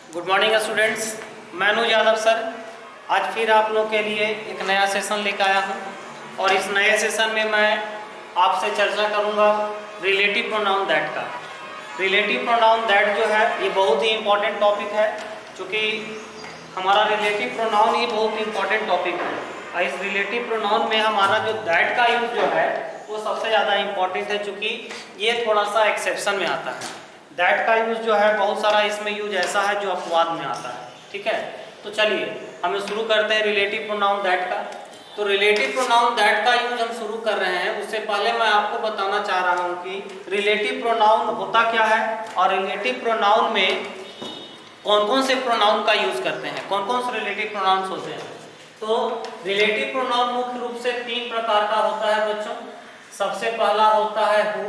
Good morning students, मैं अनुज Yadav sir. आज फिर आप लोग के लिए एक नया सेशन लेकर आया हूँ और इस नए सेशन में मैं आपसे चर्चा करूँगा रिलेटिव प्रोनाउन दैट का। रिलेटिव प्रोनाउन दैट जो है ये बहुत ही इम्पॉर्टेंट टॉपिक है, क्योंकि हमारा रिलेटिव प्रोनाउन ये बहुत इंपॉर्टेंट टॉपिक है और इस रिलेटिव प्रोनाउन में हमारा जो दैट का यूज जो है वो सबसे ज़्यादा इम्पॉर्टेंट है, क्योंकि ये थोड़ा सा एक्सेप्शन में आता है। दैट का यूज जो है बहुत सारा इसमें यूज ऐसा है जो अपवाद में आता है। ठीक है, तो चलिए हम शुरू करते हैं रिलेटिव प्रोनाउन दैट का। तो रिलेटिव प्रोनाउन दैट का यूज हम शुरू कर रहे हैं, उससे पहले मैं आपको बताना चाह रहा हूँ कि रिलेटिव प्रोनाउन होता क्या है और रिलेटिव प्रोनाउन में कौन कौन से प्रोनाउन का यूज करते हैं, कौन कौन से रिलेटिव प्रोनाउंस होते हैं। तो रिलेटिव प्रोनाउन मुख्य रूप से 3 प्रकार का होता है बच्चों। सबसे पहला होता है हु,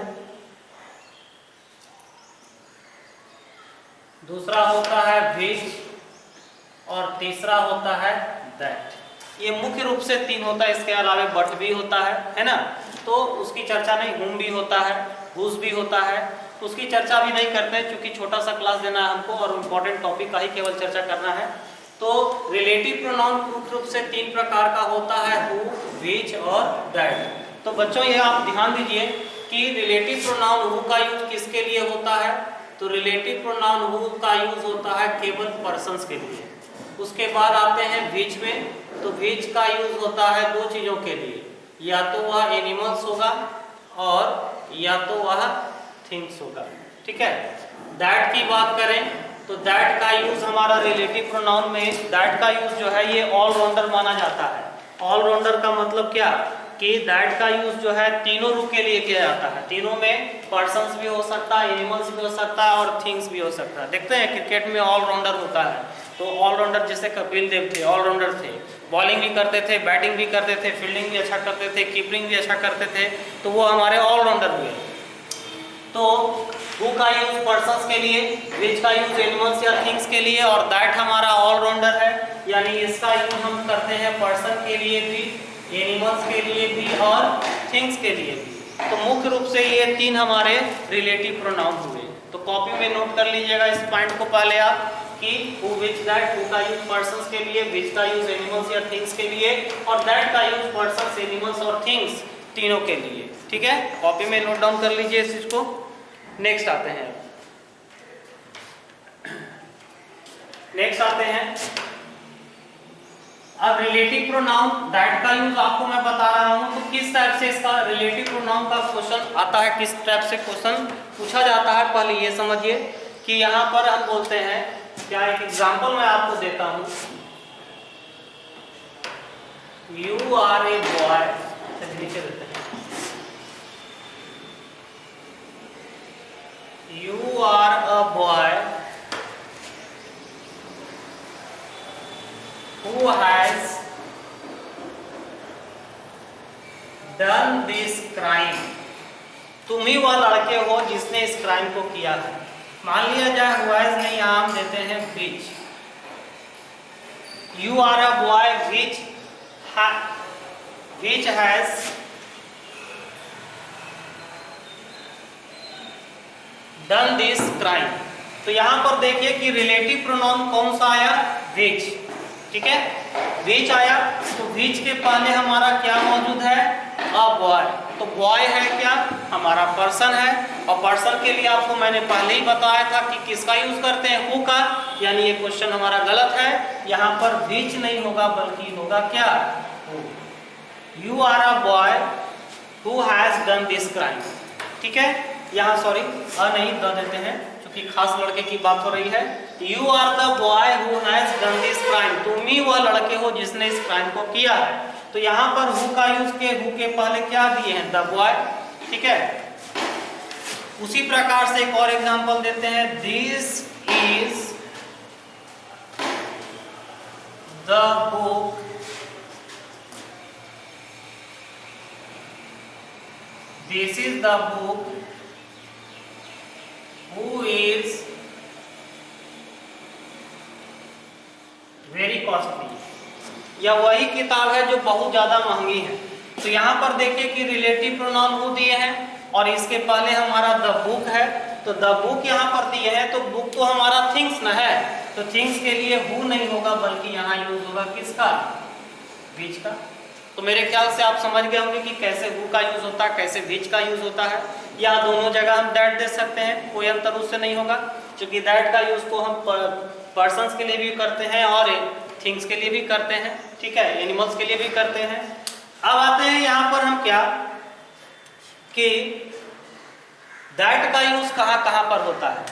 दूसरा होता है विच और तीसरा होता है दैट। ये मुख्य रूप से 3 होता है, इसके अलावा बट भी होता है ना, तो उसकी चर्चा नहीं। हुम भी होता है, हुज भी होता है, उसकी चर्चा भी नहीं करते क्योंकि छोटा सा क्लास देना है हमको और इम्पोर्टेंट टॉपिक का ही केवल चर्चा करना है। तो रिलेटिव प्रोनाउन मुख्य रूप से 3 प्रकार का होता है, हु, विच और दैट। तो बच्चों ये आप ध्यान दीजिए कि रिलेटिव प्रोनाउन हु का यूज किसके लिए होता है। तो रिलेटिव प्रोनाउन हु का यूज होता है केवल पर्सन्स के लिए। उसके बाद आते हैं विच में, तो विच का यूज होता है 2 चीजों के लिए, या तो वह एनिमल्स होगा और या तो वह थिंग्स होगा। ठीक है। दैट की बात करें तो दैट का यूज हमारा रिलेटिव प्रोनाउन में, दैट का यूज जो है ये ऑलराउंडर माना जाता है। ऑलराउंडर का मतलब क्या कि दैट का यूज जो है तीनों रूप के लिए किया जाता है। तीनों में पर्सन्स भी हो सकता है, एनिमल्स भी हो सकता है और थिंग्स भी हो सकता है। देखते हैं क्रिकेट में ऑलराउंडर होता है, तो ऑलराउंडर जैसे कपिल देव थे, ऑलराउंडर थे, बॉलिंग भी करते थे, बैटिंग भी करते थे, फील्डिंग भी अच्छा करते थे, कीपिंग भी अच्छा करते थे, तो वो हमारे ऑलराउंडर हुए। तो हु का यूज पर्सन्स के लिए, विच का यूज एनिमल्स या थिंग्स के लिए और दैट हमारा ऑलराउंडर है, यानी इसका यूज हम करते हैं पर्सन के लिए भी, एनिमल्स के लिए भी और थिंग्स के लिए भी। तो मुख्य रूप से ये 3 हमारे रिलेटिव प्रोनाउन हुए। तो कॉपी में नोट कर लीजिएगा इस पॉइंट को पहले आप कि हु, विच, दैट। हु का यूज पर्सन्स के लिए, विच का यूज एनिमल्स या थिंग्स के लिए और दैट का यूज पर्सन्स, एनिमल्स और थिंग्स तीनों के लिए। ठीक है, कॉपी में नोट डाउन कर लीजिए इस चीज को। नेक्स्ट आते हैं, अब रिलेटिव प्रोनाउन दैट का यूज आपको मैं बता रहा हूं। तो किस टाइप से इसका रिलेटिव प्रोनाउन का क्वेश्चन आता है, किस टाइप से क्वेश्चन पूछा जाता है, पहले ये समझिए कि यहाँ पर हम बोलते हैं क्या। एक एग्जांपल मैं आपको देता हूं, यू आर ए बॉय, नीचे देते हैं, you are a boy who has done this crime। तुम ही वह लड़के हो जिसने इस क्राइम को किया है। मान लिया जाए who has नहीं, यहाँ हम देते हैं which। You are a boy which has done this crime। तो यहाँ पर देखिए कि रिलेटिव प्रोनाउन कौन सा आया, which। ठीक है, विच आया, तो विच के पहले हमारा क्या मौजूद है, अ बॉय। तो बॉय है क्या, हमारा पर्सन है, और पर्सन के लिए आपको मैंने पहले ही बताया था कि किसका यूज करते हैं, हु का, यानी ये क्वेश्चन हमारा गलत है। यहाँ पर विच नहीं होगा बल्कि होगा क्या, who. You are a boy who has done this crime. ठीक है, यहाँ सॉरी अ नहीं द देते हैं क्योंकि खास लड़के की बात हो रही है। You are the boy who has done this crime, तुम ही वह लड़के हो जिसने इस क्राइम को किया है। तो यहाँ पर हु का यूज के, हु के पहले क्या दिए हैं, द बॉय। ठीक है, उसी प्रकार से एक और एग्जांपल देते हैं, this is the book this is the book who is very costly। यह वही किताब है जो बहुत ज्यादा महंगी है। तो यहाँ पर देखिए कि रिलेटिव प्रोनाउन हु दिए हैं और इसके पहले हमारा द बुक है, तो द बुक यहाँ पर दिए हैं, तो बुक तो हमारा थिंग्स ना है, तो तो थिंग्स के लिए हु नहीं होगा, बल्कि यहाँ यूज होगा किसका, विच का। तो मेरे ख्याल से आप समझ गए होंगे कि कैसे हु का यूज होता है, कैसे विच का यूज होता है। या दोनों जगह हम दैट दे सकते हैं, कोई अंतर उससे नहीं होगा, क्योंकि दैट का यूज तो हम पर्सन्स के लिए भी करते हैं और थिंग्स के लिए भी करते हैं, ठीक है, एनिमल्स के लिए भी करते हैं। अब आते हैं यहाँ पर हम क्या कि दैट का यूज कहाँ कहाँ पर होता है।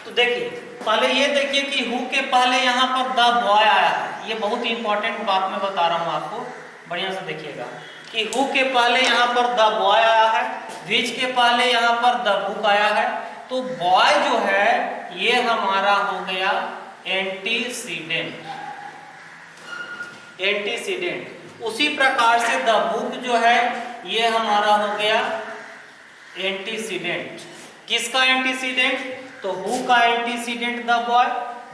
तो देखिए, पहले ये देखिए कि हु के पहले यहाँ पर द बॉय आया है। ये बहुत ही इंपॉर्टेंट बात मैं बता रहा हूँ आपको, बढ़िया से देखिएगा कि हु के पहले यहाँ पर द बॉय आया है, विच के पहले यहाँ पर द बुक आया है। तो बॉय जो है ये हमारा हो गया एंटीसीडेंट, एंटीसीडेंट। उसी प्रकार से द बुक जो है ये हमारा हो गया एंटीसीडेंट। किसका एंटीसीडेंट, तो हु का एंटीसीडेंट द बॉय,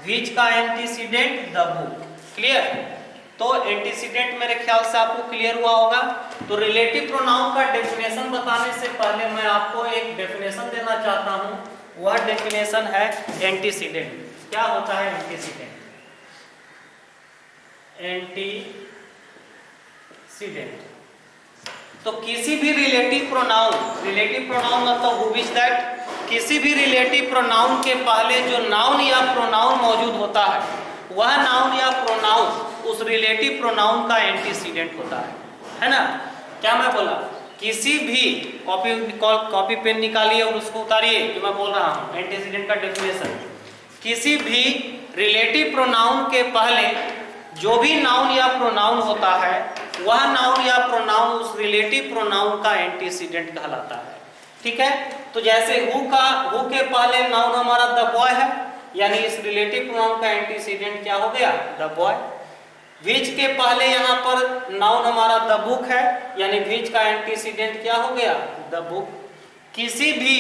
विच का एंटीसीडेंट द बुक। क्लियर। तो एंटीसीडेंट मेरे ख्याल से आपको क्लियर हुआ होगा। तो रिलेटिव प्रोनाउन का डेफिनेशन बताने से पहले मैं आपको एक डेफिनेशन देना चाहता हूं। वह डेफिनेशन है एंटीसीडेंट। क्या होता है एंटीसीडेंट? एंटीसीडेंट तो किसी भी रिलेटिव प्रोनाउन मतलब हु विच दैट, किसी भी रिलेटिव प्रोनाउन के पहले जो नाउन या प्रोनाउन मौजूद होता है, वह नाउन या प्रोनाउन उस रिलेटिव प्रोनाउन का एंटीसीडेंट होता है ना। क्या मैं बोला? किसी भी कॉपी पेन निकालिए और उसको उतारिए जो मैं बोल रहा हूँ, एंटीसीडेंट का डेफिनेशन। किसी भी रिलेटिव प्रोनाउन के पहले जो भी नाउन या प्रोनाउन होता है, वह नाउन या प्रोनाउन उस रिलेटिव प्रोनाउन का एंटीसीडेंट कहलाता है। ठीक है। तो जैसे हु के पहले नाउन हमारा द बॉय है, यानी इस रिलेटिव प्रोनाउन का एंटीसीडेंट क्या हो गया? The boy. विच के पहले यहाँ पर नाउन हमारा द बुक है, यानी विच का एंटीसीडेंट क्या हो गया? The book. किसी भी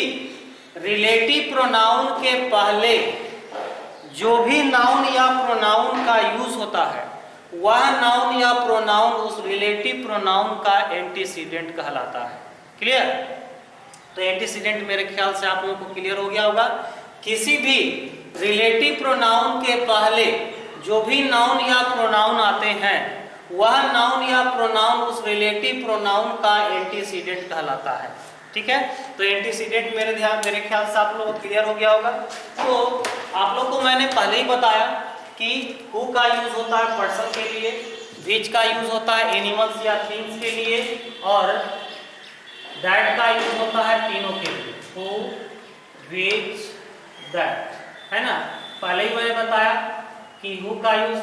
रिलेटिव प्रोनाउन के पहले जो भी नाउन या प्रोनाउन का यूज होता है, वह नाउन या प्रोनाउन उस रिलेटिव प्रोनाउन का एंटीसीडेंट कहलाता है। क्लियर? तो एंटीसीडेंट मेरे ख्याल से आप लोगों को क्लियर हो गया होगा। किसी भी रिलेटिव प्रोनाउन के पहले जो भी नाउन या प्रोनाउन आते हैं, वह नाउन या प्रोनाउन उस रिलेटिव प्रोनाउन का एंटीसीडेंट कहलाता है। ठीक है। तो एंटीसीडेंट मेरे ख्याल से आप लोगों को क्लियर हो गया होगा। तो आप लोग को मैंने पहले ही बताया कि हु का यूज होता है पर्सन के लिए, विच का यूज होता है एनिमल्स या थिंग्स के लिए, और दैट का यूज होता है तीनों के लिए, हु विच दैट, है ना। पहले ही मैंने बताया कि हु का यूज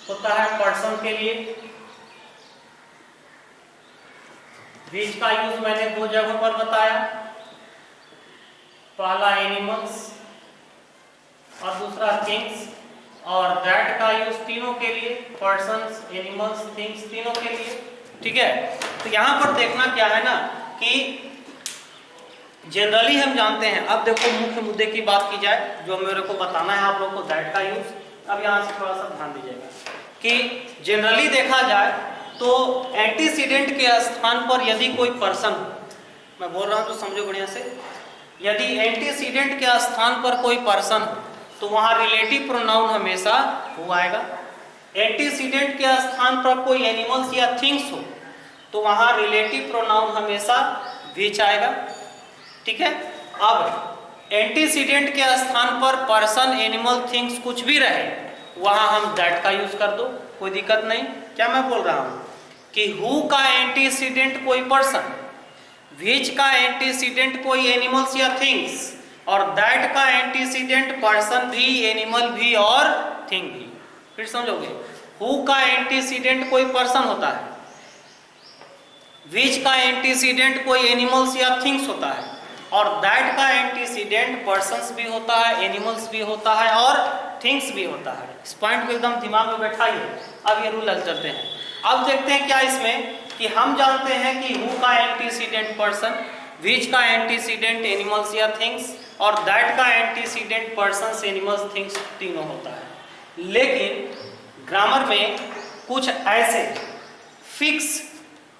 होता है पर्सन के लिए, विच का यूज मैंने दो जगहों पर बताया, पहला एनिमल्स और दूसरा थिंग्स, और दैट का यूज तीनों के लिए, पर्सन्स, एनिमल्स, थिंग्स, तीनों के लिए। ठीक है। तो यहाँ पर देखना क्या है ना कि जनरली हम जानते हैं, अब देखो मुख्य मुद्दे की बात की जाए जो मेरे को बताना है आप लोग को, दैट का यूज। अब यहाँ से थोड़ा सा ध्यान दीजिएगा कि जनरली देखा जाए तो एंटीसीडेंट के स्थान पर यदि कोई पर्सन, मैं बोल रहा हूँ तो समझो बढ़िया से, यदि एंटीसीडेंट के स्थान पर कोई पर्सन हो तो वहाँ रिलेटिव प्रोनाउन हमेशा हु आएगा। एंटीसीडेंट के स्थान पर कोई एनिमल्स या थिंग्स हो तो वहाँ रिलेटिव प्रोनाउन हमेशा विच आएगा। ठीक है। अब एंटीसीडेंट के स्थान पर पर्सन, एनिमल, थिंग्स कुछ भी रहे, वहाँ हम दैट का यूज कर दो, कोई दिक्कत नहीं। क्या मैं बोल रहा हूँ कि हु का एंटीसीडेंट कोई पर्सन, विच का एंटीसीडेंट कोई एनिमल्स या थिंग्स, और दैट का एंटीसीडेंट पर्सन भी, एनिमल भी और थिंग भी। फिर समझोगे, हु का एंटीसीडेंट कोई पर्सन होता है, विच का एंटीसीडेंट कोई एनिमल्स या थिंग्स होता है, और दैट का एंटीसीडेंट पर्सन्स भी होता है, एनिमल्स भी होता है और थिंग्स भी होता है। इस पॉइंट को एकदम दिमाग में बैठाइए। अब ये रूल हल करते हैं। अब देखते हैं क्या इसमें कि हम जानते हैं कि हु का एंटीसीडेंट पर्सन, विच का एंटीसीडेंट एनिमल्स या थिंग्स, और दैट का एंटीसीडेंट पर्सन्स, एनिमल्स, थिंग्स तीनों होता है। लेकिन ग्रामर में कुछ ऐसे फिक्स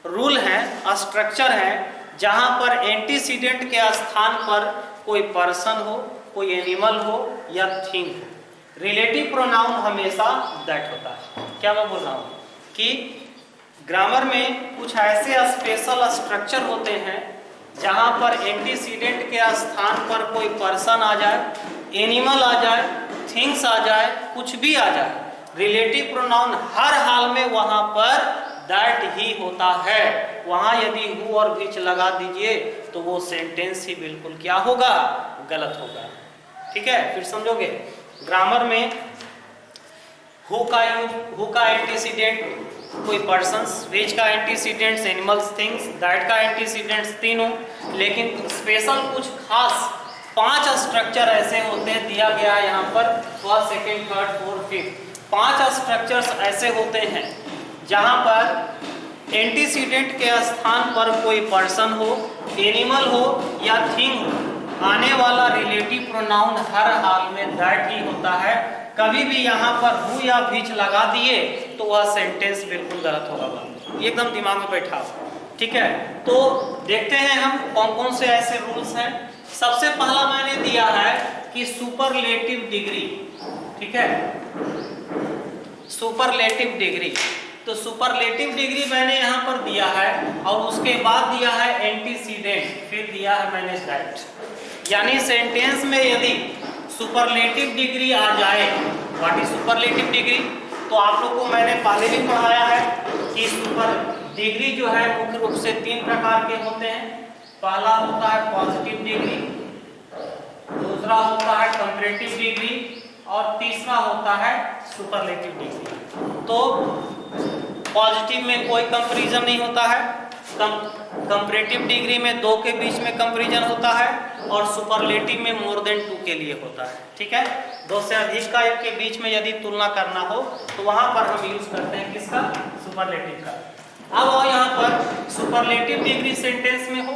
रूल हैं, स्ट्रक्चर हैं, जहां पर एंटीसीडेंट के स्थान पर कोई पर्सन हो, कोई एनिमल हो या थिंग हो। रिलेटिव प्रोनाउन हमेशा दैट होता है। क्या मैं बोल रहा हूँ कि ग्रामर में कुछ ऐसे स्पेशल स्ट्रक्चर होते हैं जहाँ पर एंटीसीडेंट के स्थान पर कोई पर्सन आ जाए, एनिमल आ जाए, थिंग्स आ जाए, कुछ भी आ जाए, रिलेटिव प्रोनाउन हर हाल में वहाँ पर दैट ही होता है। वहाँ यदि हु और विच लगा दीजिए तो वो सेंटेंस ही बिल्कुल क्या होगा, गलत होगा। ठीक है, फिर समझोगे। ग्रामर में हु का यूज, हु का एंटीसीडेंट कोई पर्सन्स, विच का एंटीसीडेंट्स एनिमल्स, थिंग्स, दैट का एंटीसीडेंट्स तीनों। लेकिन स्पेशल कुछ खास 5 स्ट्रक्चर ऐसे होते हैं, दिया गया है यहाँ पर, first, second, third, fourth, fifth. 5 structures ऐसे होते हैं जहाँ पर एंटीसीडेंट के स्थान पर कोई पर्सन हो, एनिमल हो या थिंग हो, आने वाला रिलेटिव प्रोनाउन हर हाल में दैट ही होता है। कभी भी यहाँ पर हु या विच लगा दिए तो वह सेंटेंस बिल्कुल गलत होगा, एकदम दिमाग में बैठा हो। ठीक है, तो देखते हैं हम कौन कौन से ऐसे रूल्स हैं। सबसे पहला मैंने दिया है कि सुपरलेटिव डिग्री। ठीक है, सुपरलेटिव डिग्री, तो सुपरलेटिव डिग्री मैंने यहाँ पर दिया है और उसके बाद दिया है एंटीसीडेंट, फिर दिया है मैंने दैट। यानी सेंटेंस में यदि सुपरलेटिव डिग्री आ जाए, व्हाट इज सुपरलेटिव डिग्री, तो आप लोग को मैंने पहले भी पढ़ाया है कि सुपर डिग्री जो है मुख्य रूप से 3 प्रकार के होते हैं। पहला होता है पॉजिटिव डिग्री, दूसरा होता है कंपैरेटिव डिग्री और तीसरा होता है सुपरलेटिव डिग्री। तो पॉजिटिव में कोई कंपैरिजन नहीं होता है, कंपैरेटिव डिग्री में 2 के बीच में कंपैरिजन होता है और सुपरलेटिव में मोर देन 2 के लिए होता है। ठीक है, 2 से अधिक का के बीच में यदि तुलना करना हो तो वहां पर हम यूज करते हैं किसका, सुपरलेटिव का। अब आओ यहाँ पर सुपरलेटिव डिग्री सेंटेंस में हो,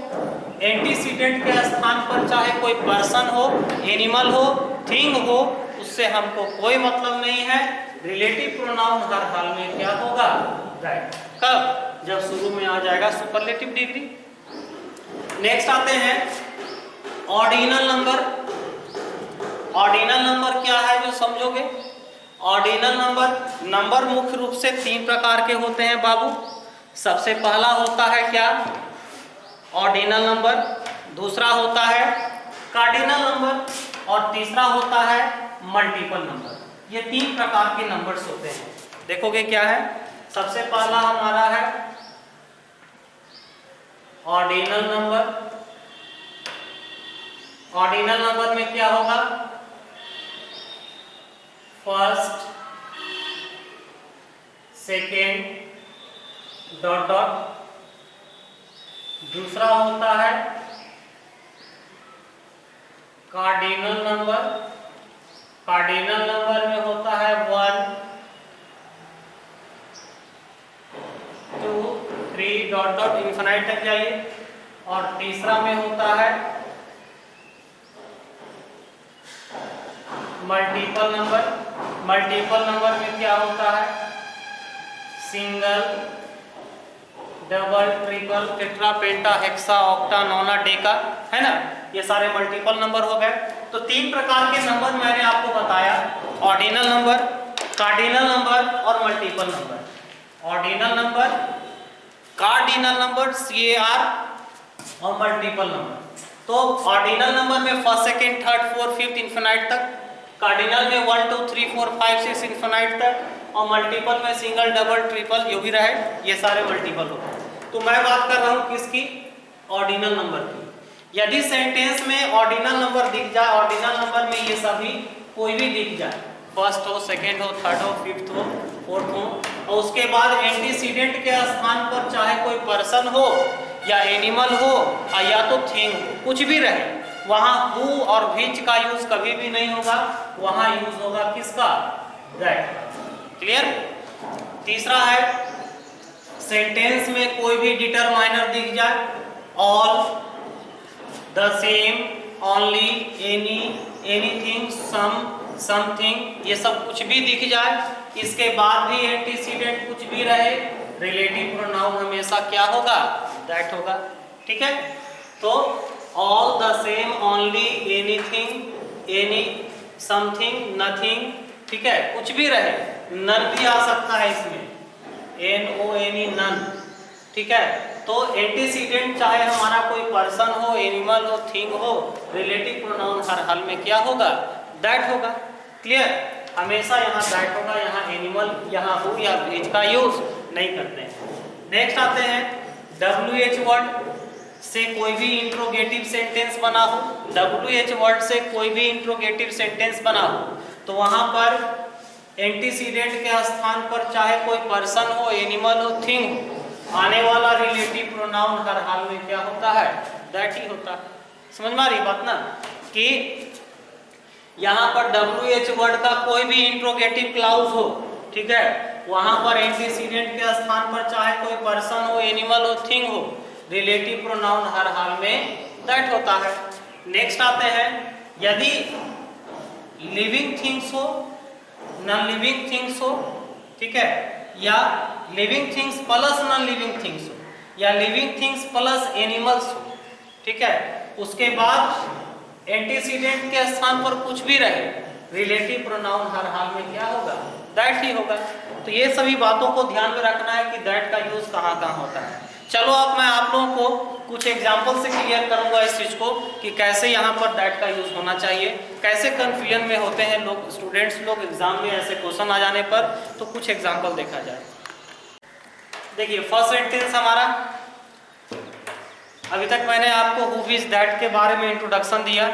एंटीसीडेंट के स्थान पर चाहे कोई पर्सन हो, एनिमल हो, थिंग हो, उससे हमको कोई मतलब नहीं है। रिलेटिव प्रोनाउन हर हाल में क्या होगा, दैट। कब, जब शुरू में आ जाएगा सुपरलेटिव डिग्री। नेक्स्ट आते हैं ऑर्डिनल नंबर। ऑर्डिनल नंबर क्या है जो समझोगे। ऑर्डिनल नंबर मुख्य रूप से 3 प्रकार के होते हैं बाबू। सबसे पहला होता है क्या, ऑर्डिनल नंबर, दूसरा होता है कार्डिनल नंबर और तीसरा होता है मल्टीपल नंबर। ये 3 प्रकार के नंबर्स होते हैं। देखोगे क्या है, सबसे पहला हमारा है ऑर्डिनल नंबर। ऑर्डिनल नंबर में क्या होगा, फर्स्ट, सेकेंड, डॉट डॉट। दूसरा होता है कार्डिनल नंबर। कार्डिनल नंबर में होता है 1, 2, 3 डॉट डॉट इन्फिनाइट तक जाइए। और तीसरा में होता है मल्टीपल नंबर। मल्टीपल नंबर में क्या होता है, सिंगल, डबल, ट्रिपल, टेट्रा, पेंटा, हेक्सा, ऑक्टा, नोना, डेका, है ना, ये सारे मल्टीपल नंबर हो गए। तो 3 प्रकार के नंबर मैंने आपको बताया, ऑर्डिनल नंबर, कार्डिनल नंबर और multiple number. Ordinal number, cardinal number, CAR और मल्टीपल नंबर। तो ऑर्डिनल नंबर में first, second, third, fourth, fifth infinite तक, कार्डिनल में 1, 2, 3, 4, 5, 6 इन्फिनाइट तक, और मल्टीपल में सिंगल, डबल, ट्रिपल जो भी रहे ये सारे मल्टीपल होते हैं। तो मैं बात कर रहा हूँ किसकी, ऑर्डिनल नंबर की। यदि सेंटेंस में ऑर्डिनल नंबर दिख जाए, ऑर्डिनल नंबर में ये सभी कोई भी दिख जाए, फर्स्ट हो, सेकेंड हो, थर्ड हो, फिफ्थ हो, फोर्थ हो, और उसके बाद एंटीसीडेंट के स्थान पर चाहे कोई पर्सन हो या एनिमल हो या तो थिंग हो, कुछ भी रहे, वहाँ हु और विच का यूज कभी भी नहीं होगा, वहाँ यूज होगा किसका, दैट। क्लियर। तीसरा है सेंटेंस में कोई भी डिटरमाइनर दिख जाए, all, the same, only, any, anything, some, something, ये सब कुछ भी दिख जाए, इसके बाद भी एंटीसीडेंट कुछ भी रहे, रिलेटिव प्रोनाउन हमेशा क्या होगा, दैट होगा। ठीक है, तो all, the same, only, anything, any, something, nothing, ठीक है, कुछ भी रहे, नन भी आ सकता है इसमें, NONE नन, ठीक है। तो एंटीसीडेंट चाहे हमारा कोई पर्सन हो, एनिमल हो, थिंग हो, रिलेटिव प्रोनाउन हर हाल में क्या होगा, दैट होगा। क्लियर, हमेशा यहाँ दैट होगा, यहाँ एनिमल, यहाँ हु या व्हिच का यूज नहीं करते हैं। नेक्स्ट आते हैं WH वर्ड से कोई भी इंट्रोगेटिव सेंटेंस बना हो, WH वर्ड से कोई भी इंट्रोगेटिव सेंटेंस बना हो तो वहां पर एंटीसीडेंट के स्थान पर चाहे कोई पर्सन हो, एनिमल हो, थिंग हो, आने वाला रिलेटिव प्रोनाउन हर हाल में क्या होता है, दैट ही होता है। समझ में आ रही बात ना, कि यहाँ पर WH वर्ड का कोई भी इंट्रोगेटिव क्लाउज हो, ठीक है, वहां पर एंटीसीडेंट के स्थान पर चाहे कोई पर्सन हो, एनिमल हो, थिंग हो, रिलेटिव प्रोनाउन हर हाल में दैट होता है। नेक्स्ट आते हैं, यदि लिविंग थिंग्स हो, नॉन लिविंग थिंग्स हो, ठीक है, या living things plus non living things हो, या लिविंग थिंग्स प्लस एनिमल्स हो, ठीक है, उसके बाद एंटीसीडेंट के स्थान पर कुछ भी रहे, रिलेटिव प्रोनाउन हर हाल में क्या होगा, दैट ही होगा। तो ये सभी बातों को ध्यान में रखना है कि दैट का यूज कहाँ कहाँ होता है। चलो अब मैं आप लोगों को कुछ एग्जाम्पल से क्लियर करूंगा इस चीज को कि कैसे यहाँ पर दैट का यूज होना चाहिए, कैसे कंफ्यूजन में होते हैं लोग, स्टूडेंट्स लोग एग्जाम में ऐसे क्वेश्चन आ जाने पर। तो कुछ एग्जाम्पल देखा जाए। देखिए फर्स्ट सेंटेंस हमारा, अभी तक मैंने आपको हु इज दैट के बारे में इंट्रोडक्शन दिया,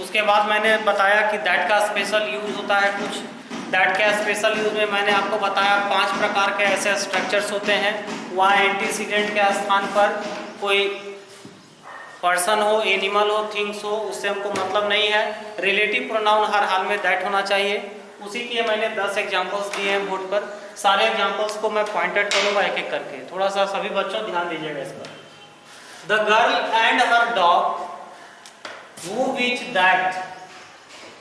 उसके बाद मैंने बताया कि दैट का स्पेशल यूज होता है कुछ। दैट के स्पेशल यूज में मैंने आपको बताया 5 प्रकार के ऐसे स्ट्रक्चर्स होते हैं, वहाँ एंटीसीडेंट के स्थान पर कोई पर्सन हो, एनिमल हो, थिंग्स हो, उससे हमको मतलब नहीं है, रिलेटिव प्रोनाउन हर हाल में दैट होना चाहिए। उसी के मैंने 10 एग्जाम्पल्स दिए हैं बोर्ड पर, सारे एग्जाम्पल्स को मैं पॉइंट आउट करूँगा एक एक करके, थोड़ा सा सभी बच्चों ध्यान दीजिएगा इस पर। The girl and her dog who which that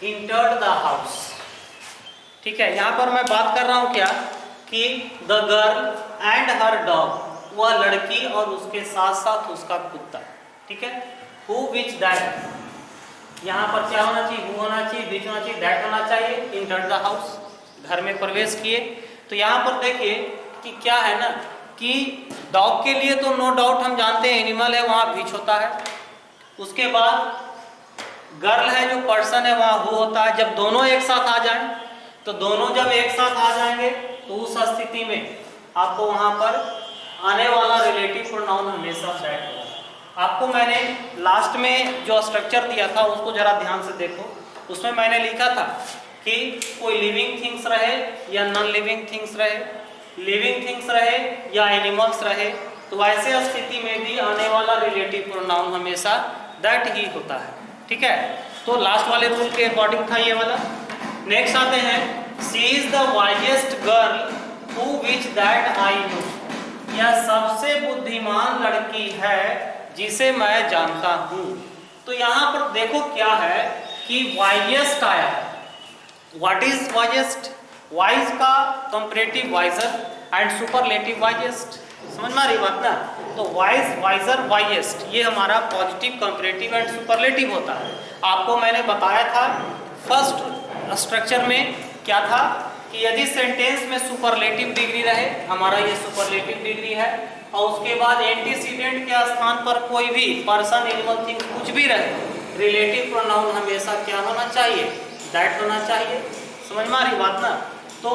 entered the house, ठीक है, यहाँ पर मैं बात कर रहा हूँ क्या कि the girl and her dog, वह लड़की और उसके साथ साथ उसका कुत्ता, ठीक है, who which that, यहाँ पर क्या होना चाहिए, who होना चाहिए, which होना चाहिए, that होना चाहिए, entered the house, घर में प्रवेश किए। तो यहाँ पर देखिए कि क्या है ना कि डॉग के लिए तो नो डाउट हम जानते हैं एनिमल है, वहाँ which होता है। उसके बाद गर्ल है जो पर्सन है, वहाँ हु होता है। जब दोनों एक साथ आ जाएं, तो दोनों जब एक साथ आ जाएंगे तो उस स्थिति में आपको वहाँ पर आने वाला रिलेटिव प्रोनाउन हमेशा दैट होगा। आपको मैंने लास्ट में जो स्ट्रक्चर दिया था उसको जरा ध्यान से देखो, उसमें मैंने लिखा था कि कोई लिविंग थिंग्स रहे या नॉन लिविंग थिंग्स रहे, लिविंग थिंग्स रहे या एनिमल्स रहे, तो ऐसे स्थिति में भी आने वाला रिलेटिव प्रोनाउन हमेशा दैट ही होता है, ठीक है। तो लास्ट वाले रूल के अकॉर्डिंग था ये वाला। नेक्स्ट आते हैं, she is the wisest girl who which that I no, यह सबसे बुद्धिमान लड़की है जिसे मैं जानता हूँ। तो यहाँ पर देखो क्या है कि वाइजेस्ट आया है। What is wisest? वाइज का comparative wiser and superlative wisest, समझ में आ रही बात ना। तो वाइज, वाइजर, वाइजेस्ट, ये हमारा पॉजिटिव, कंपैरेटिव एंड सुपरलेटिव होता है। आपको मैंने बताया था फर्स्ट स्ट्रक्चर में क्या था कि यदि सेंटेंस में सुपरलेटिव डिग्री रहे, हमारा ये सुपरलेटिव डिग्री है, और उसके बाद एंटीसीडेंट के स्थान पर कोई भी पर्सन, एनिमल, थिंग कुछ भी रहे, रिलेटिव प्रोनाउन हमेशा क्या होना चाहिए, दैट होना चाहिए। समझ में आ रही बात ना। तो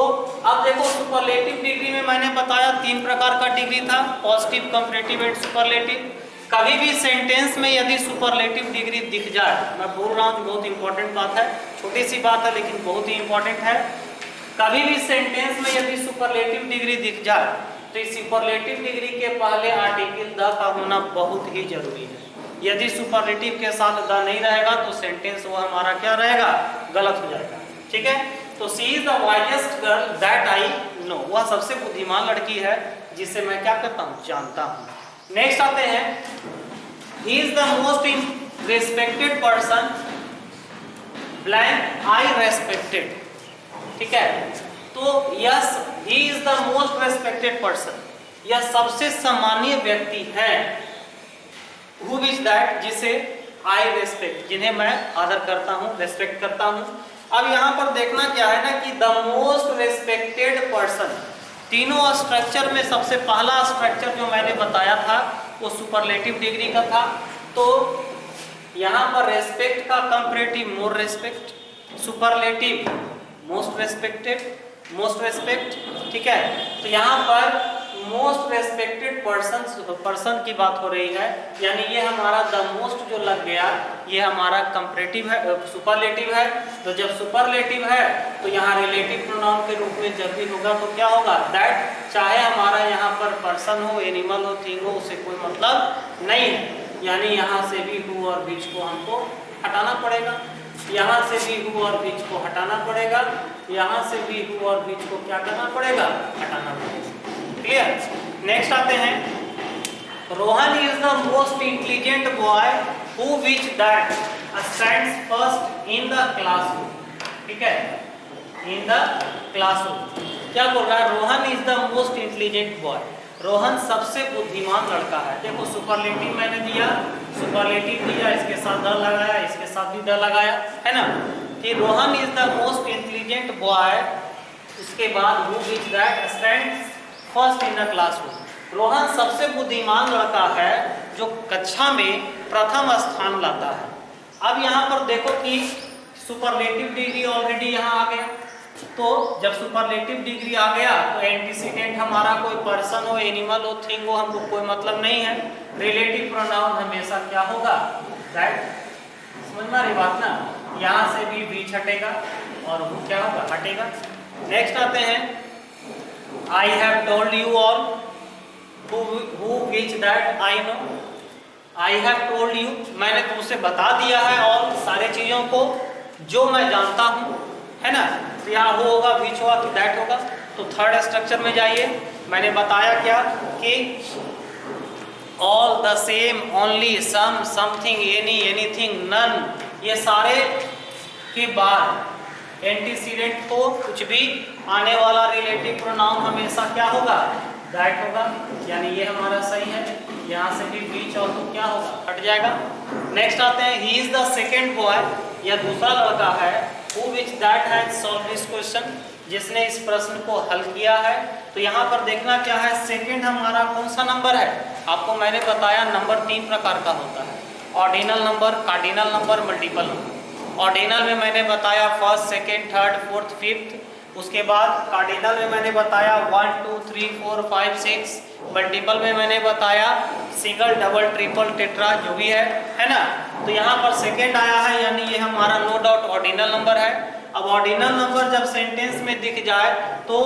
अब देखो सुपरलेटिव डिग्री में मैंने बताया 3 प्रकार का डिग्री था, पॉजिटिव, कंपैरेटिव एंड सुपरलेटिव। कभी भी सेंटेंस में यदि सुपरलेटिव डिग्री दिख जाए, मैं बोल रहा हूँ बहुत इंपॉर्टेंट बात है, छोटी सी बात है लेकिन बहुत ही इंपॉर्टेंट है। कभी भी सेंटेंस में यदि सुपरलेटिव डिग्री दिख जाए तो इस सुपरलेटिव डिग्री के पहले आर्टिकल द का होना बहुत ही जरूरी है। यदि सुपरलेटिव के साथ द नहीं रहेगा तो सेंटेंस वो हमारा क्या रहेगा, गलत हो जाएगा, ठीक है। तो she is the wisest girl that I know, वह सबसे बुद्धिमान लड़की है जिसे मैं क्या करता हूँ, जानता हूँ। नेक्स्ट आते हैं, he is the most respected person blank I respected, ठीक है। तो yes, he is the most respected person, यह सबसे सम्मानीय व्यक्ति है। हु इज दैट, जिसे आई रेस्पेक्ट, जिन्हें मैं आदर करता हूँ, रेस्पेक्ट करता हूँ। अब यहाँ पर देखना क्या है ना कि द मोस्ट रेस्पेक्टेड पर्सन, तीनों स्ट्रक्चर में सबसे पहला स्ट्रक्चर जो मैंने बताया था वो सुपरलेटिव डिग्री का था। तो यहाँ पर रेस्पेक्ट का comparative more respect, superlative most respected, most respect, ठीक है। तो यहाँ पर मोस्ट रेस्पेक्टेड पर्सन की बात हो रही है, यानी ये हमारा द मोस्ट जो लग गया ये हमारा कंपैरेटिव है, सुपरलेटिव है। तो जब सुपरलेटिव है तो यहाँ रिलेटिव प्रोनाउन के रूप में जब भी होगा तो क्या होगा, दैट। चाहे हमारा यहाँ पर पर्सन हो, एनिमल हो, थिंग हो, उससे कोई मतलब नहीं है, यानी यहाँ से भी हु और विच को हमको हटाना पड़ेगा, यहाँ से भी हु और विच को हटाना पड़ेगा, यहाँ से भी हु और विच को क्या करना पड़ेगा, हटाना पड़ेगा। क्लियर। नेक्स्ट आते हैं, Rohan is the most intelligent boy who which that stands first in the classroom, ठीक है, इन द क्लासरूम। क्या बोल रहा है, Rohan is the most intelligent boy, Rohan सबसे बुद्धिमान लड़का है। देखो सुपरलेटिव मैंने दिया, सुपरलेटिव दिया, इसके साथ द लगाया, इसके साथ भी द लगाया, है ना, कि Rohan is the most intelligent boy, उसके बाद who which that stands first in the classroom, Rohan सबसे बुद्धिमान लड़का है जो कक्षा में प्रथम स्थान लाता है। अब यहाँ पर देखो कि सुपरलेटिव डिग्री ऑलरेडी यहाँ आ गया, तो जब सुपरलेटिव डिग्री आ गया तो एंटीसीडेंट हमारा कोई पर्सन हो, एनिमल हो, थिंग हो, हमको कोई मतलब नहीं है। रिलेटिव प्रोनाउन हमेशा क्या होगा, दैट। समझ में आ रही बात ना, यहाँ से भी बीच हटेगा और वो क्या होगा, हटेगा। नेक्स्ट आते हैं, I have told you all who which that I know, I have told you, मैंने तुमसे बता दिया है और सारे चीजों को जो मैं जानता हूँ, है ना। तो यहाँ वो होगा, विच होगा कि दैट होगा। तो थर्ड स्ट्रक्चर में जाइए, मैंने बताया क्या कि all, the same, only, some, something, any, anything, none, ये सारे के बाद एंटीसीडेंट को कुछ भी आने वाला रिलेटिव प्रोनाउन हमेशा क्या होगा, दैट होगा, यानी ये हमारा सही है। यहाँ से भी बीच और तो क्या होगा, हट जाएगा। नेक्स्ट आते हैं, he is the second boy, यह दूसरा लड़का है, who which that has solve this question, जिसने इस प्रश्न को हल किया है। तो यहाँ पर देखना क्या है, सेकेंड हमारा कौन सा नंबर है, आपको मैंने बताया नंबर 3 प्रकार का होता है, ordinal number, cardinal number, multiple number. Ordinal में मैंने बताया first, second, third, fourth, fifth. उसके बाद कार्डिनल में मैंने बताया 1 2 3 4 5 6। मल्टीपल में मैंने बताया सिंगल, डबल, ट्रिपल, टेट्रा, जो भी है ना। तो यहाँ पर सेकेंड आया है, यानी ये हमारा नो डाउट ऑर्डिनल नंबर है। अब ऑर्डिनल नंबर जब सेंटेंस में दिख जाए तो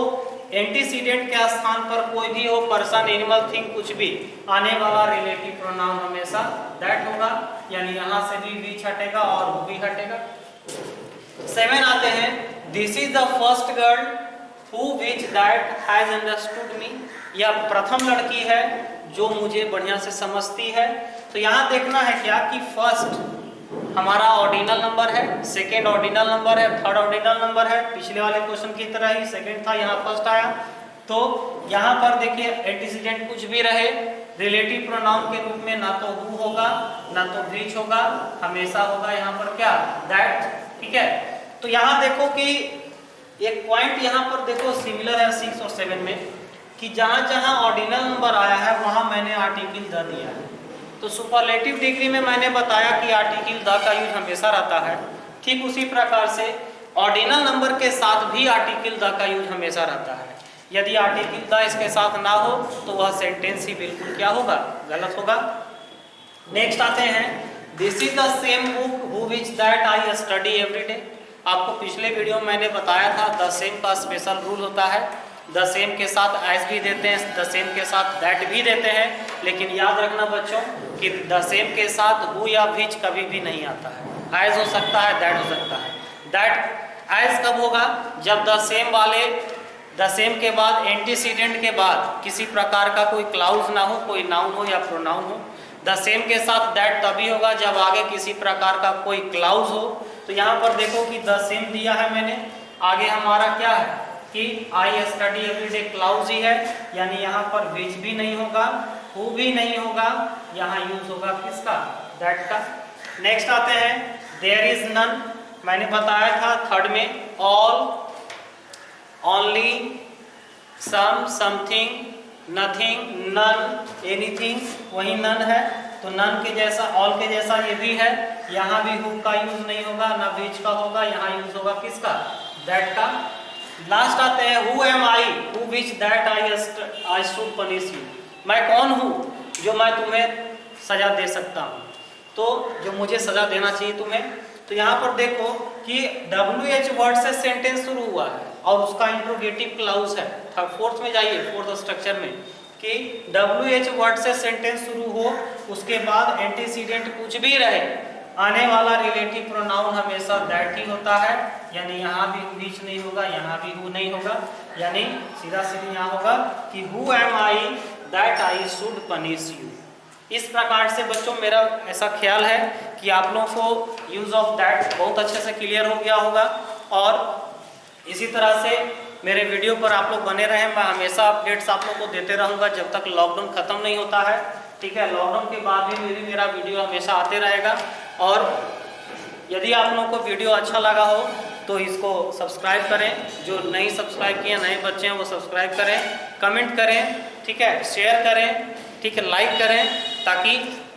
एंटीसीडेंट के स्थान पर कोई भी हो, पर्सन, एनिमल, थिंग, कुछ भी, आने वाला रिलेटिव प्रोनाउन हमेशा दैट होगा, यानी यहाँ से भी बीच हटेगा और वो भी हटेगा। 7 आते हैं, this is the first girl who which that has understood me, यह प्रथम लड़की है जो मुझे बढ़िया से समझती है। तो यहाँ देखना है क्या कि फर्स्ट हमारा ऑर्डिनल नंबर है, सेकेंड ऑर्डिनल नंबर है, थर्ड ऑर्डिनल नंबर है, पिछले वाले क्वेश्चन की तरह ही सेकेंड था, यहाँ फर्स्ट आया। तो यहाँ पर देखिए एंटीसीडेंट कुछ भी रहे, रिलेटिव प्रोनाउन के रूप में ना तो हु होगा ना तो विच होगा, हमेशा होगा यहाँ पर क्या, दैट, ठीक है। तो यहाँ देखो कि एक पॉइंट यहाँ पर देखो सिमिलर है 6 और 7 में, कि जहाँ जहाँ ऑर्डिनल नंबर आया है वहाँ मैंने आर्टिकल द दिया है। तो सुपरलेटिव डिग्री में मैंने बताया कि आर्टिकल द का यूज हमेशा रहता है, ठीक उसी प्रकार से ऑर्डिनल नंबर के साथ भी आर्टिकल द का यूज हमेशा रहता है। यदि आर्टिकल द इसके साथ ना हो तो वह सेंटेंस ही बिल्कुल क्या होगा, गलत होगा। नेक्स्ट आते हैं, this is the same book who which that I study every day. आपको पिछले वीडियो में मैंने बताया था द सेम का स्पेशल रूल होता है, द सेम के साथ एज भी देते हैं, द सेम के साथ दैट भी देते हैं, लेकिन याद रखना बच्चों कि द सेम के साथ हु या विच कभी भी नहीं आता है। एज हो सकता है, दैट हो सकता है। दैट एज कब होगा, जब द सेम वाले, द सेम के बाद एंटीसीडेंट के बाद किसी प्रकार का कोई क्लाउज ना हो, कोई नाउन हो या प्रोनाउन हो। द सेम के साथ दैट तभी होगा जब आगे किसी प्रकार का कोई क्लाउज हो। तो यहाँ पर देखो कि द सेम दिया है मैंने, आगे हमारा क्या है कि आई स्टडी एवरीडे क्लाउज ही है, यानी यहाँ पर विच भी नहीं होगा, हु भी नहीं होगा, यहाँ यूज होगा किसका, दैट का। नेक्स्ट आते हैं, देयर इज नन मैंने बताया था थर्ड में all, only, some, something, nothing, none, anything, वही नन है। तो नन के जैसा, ऑल के जैसा ये भी है। यहाँ भी हु का यूज नहीं होगा, ना विच का होगा, यहाँ यूज होगा किसका, दैट का। लास्ट आते हैं who am I, who which that I should punish you. मैं कौन हूँ जो मैं तुम्हें सजा दे सकता हूँ, तो जो मुझे सजा देना चाहिए तुम्हें। तो यहाँ पर देखो कि WH वर्ड से सेंटेंस शुरू हुआ है और उसका इंट्रोगेटिव क्लाउज है। फोर्थ में जाइए, फोर्थ स्ट्रक्चर में, कि WH वर्ड से सेंटेंस शुरू हो, उसके बाद एंटीसीडेंट कुछ भी रहे, आने वाला रिलेटिव प्रोनाउन हमेशा दैट ही होता है। यानी यहाँ भी विच नहीं होगा, यहाँ भी हु नहीं होगा, यानी सीधा सीधा यहाँ होगा कि who am I that I should punish you. इस प्रकार से बच्चों मेरा ऐसा ख्याल है कि आप लोगों को यूज ऑफ दैट बहुत अच्छे से क्लियर हो गया होगा। और इसी तरह से मेरे वीडियो पर आप लोग बने रहें, मैं हमेशा अपडेट्स आप लोग को देते रहूँगा जब तक लॉकडाउन ख़त्म नहीं होता है। ठीक है, लॉकडाउन के बाद भी मेरा वीडियो हमेशा आते रहेगा। और यदि आप लोगों को वीडियो अच्छा लगा हो तो इसको सब्सक्राइब करें, जो नहीं सब्सक्राइब किए नए बच्चे हैं वो सब्सक्राइब करें, कमेंट करें, ठीक है, शेयर करें, ठीक है, लाइक करें, ताकि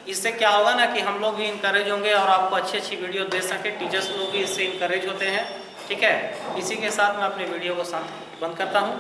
इससे क्या होगा ना कि हम लोग भी इंकरेज होंगे और आपको अच्छी अच्छी वीडियो दे सकें। टीचर्स लोग भी इससे इंकरेज होते हैं। ठीक है, इसी के साथ मैं अपने वीडियो को बंद करता हूँ।